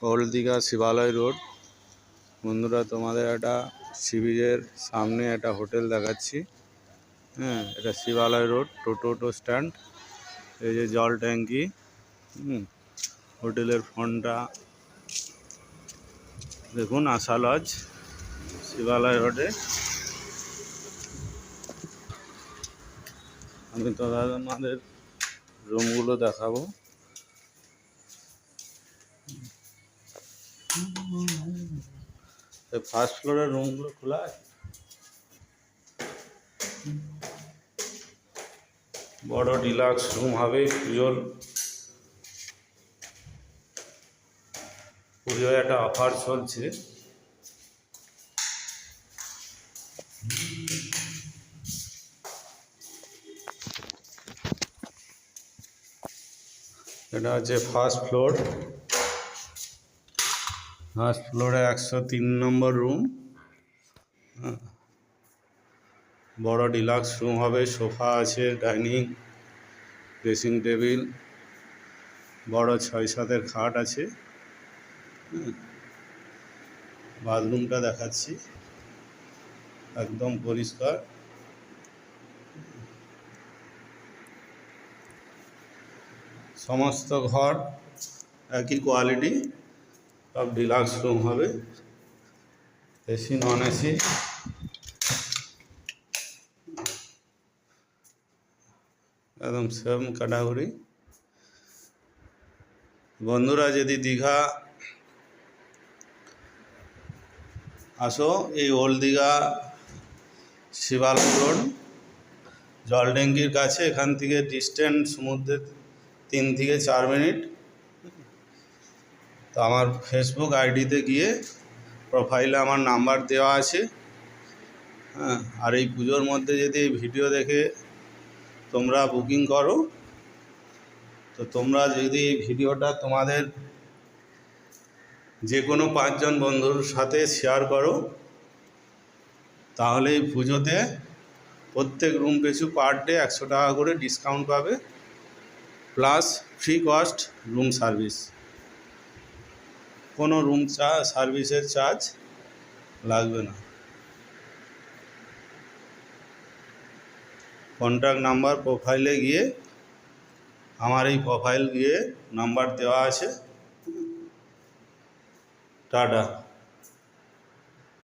Old Digha শিবালয় road. বন্ধুরা, তোমাদের একটা সি বিচের সামনে একটা হোটেল দেখাচ্ছি। হ্যাঁ, এটা শিবালয় রোড টোটো স্ট্যান্ড। এই যে জল ট্যাঙ্কি, হোটেলের ফোনটা দেখুন, আশা লজ শিবালয় রোডে। আমি তো আমাদের রুমগুলো দেখাবো। ফার্স্ট ফ্লোরের রুমগুলো খোলা আছে। বড় ডিলাক্স রুম হবে। পুজোয় একটা অফার চলছে। এটা হচ্ছে ফার্স্ট ফ্লোরে 103 নম্বর রুম। বড় ডিলাক্স রুম হবে, সোফা আছে, ডাইনিং, ড্রেসিং টেবিল, বড় 6-7 খাট আছে। বাথরুমটা দেখাচ্ছি, একদম পরিষ্কার। সমস্ত ঘর একই কোয়ালিটি, সব ডিলাক্স রুম হবে। এসি নন এসি, একদম সেম ক্যাটাগরি। বন্ধুরা, যদি দীঘা আসো, এই ওল্ড দীঘা শিবালয় রোড জল ট্যাঙ্কির কাছে, এখান থেকে ডিস্টেন্স সমুদ্রের 3 থেকে 4 মিনিট। তো আমার ফেসবুক আইডিতে গিয়ে প্রোফাইলে আমার নাম্বার দেওয়া আছে। হ্যাঁ, আর এই পুজোর মধ্যে যদি এই ভিডিও দেখে তোমরা বুকিং করো, তো তোমরা যদি এই ভিডিওটা তোমাদের যে কোনো 5 জন বন্ধুর সাথে শেয়ার করো, তাহলে এই পুজোতে প্রত্যেক রুম পিছু পার ডে 100 টাকা করে ডিসকাউন্ট পাবে, plus free cost room service. কোনো রুম সার্ভিসের চার্জ লাগবে না। কন্ট্যাক্ট নাম্বার প্রোফাইলে গিয়ে, আমার এই প্রোফাইল গিয়ে নাম্বার দেওয়া আছে। টাটা।